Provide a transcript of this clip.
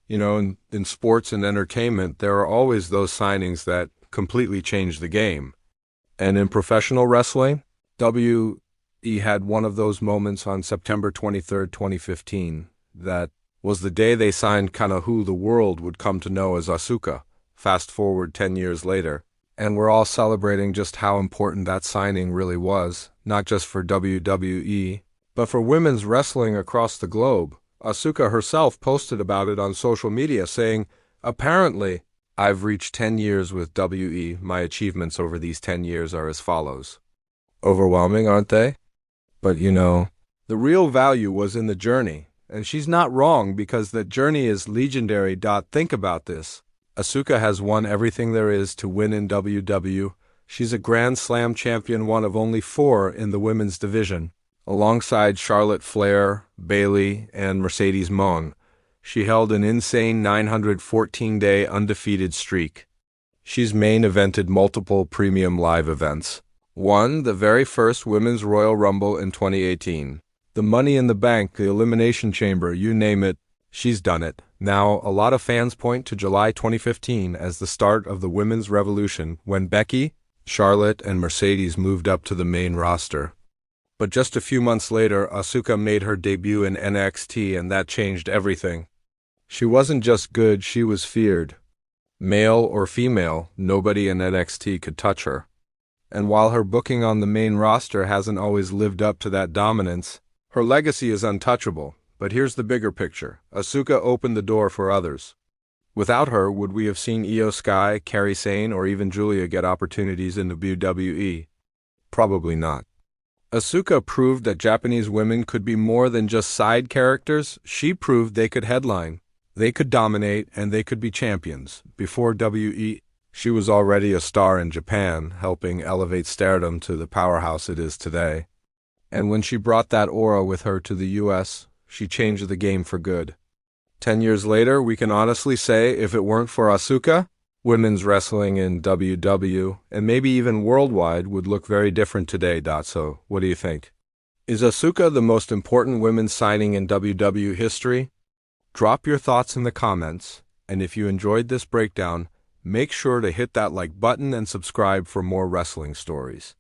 In sports and entertainment, there are always those signings that completely change the game. And in professional wrestling, WWE had one of those moments on September 23rd, 2015, that was the day they signed kinda who the world would come to know as Asuka. Fast forward 10 years later, and we're all celebrating just how important that signing really was, not just for WWE, but for women's wrestling across the globe. Asuka herself posted about it on social media, saying, "Apparently, I've reached 10 years with WE. My achievements over these 10 years are as follows." Overwhelming, aren't they? But the real value was in the journey. And she's not wrong, because that journey is legendary. Think about this. Asuka has won everything there is to win in WWE. She's a Grand Slam champion, one of only 4 in the women's division. Alongside Charlotte Flair, Bayley, and Mercedes Moné, she held an insane 914-day undefeated streak. She's main evented multiple premium live events. Won the very first Women's Royal Rumble in 2018. The Money in the Bank, the Elimination Chamber, you name it, she's done it. Now, a lot of fans point to July 2015 as the start of the women's revolution, when Becky, Charlotte, and Mercedes moved up to the main roster. But just a few months later, Asuka made her debut in NXT, and that changed everything. She wasn't just good, she was feared. Male or female, nobody in NXT could touch her. And while her booking on the main roster hasn't always lived up to that dominance, her legacy is untouchable. But here's the bigger picture. Asuka opened the door for others. Without her, would we have seen Io Sky, Kairi Sane, or even Julia get opportunities in the WWE? Probably not. Asuka proved that Japanese women could be more than just side characters. She proved they could headline, they could dominate, and they could be champions. Before WWE, she was already a star in Japan, helping elevate stardom to the powerhouse it is today. And when she brought that aura with her to the US, she changed the game for good. 10 years later, we can honestly say, if it weren't for Asuka, women's wrestling in WWE, and maybe even worldwide, would look very different today. So, what do you think? Is Asuka the most important women's signing in WWE history? Drop your thoughts in the comments, and if you enjoyed this breakdown, make sure to hit that like button and subscribe for more wrestling stories.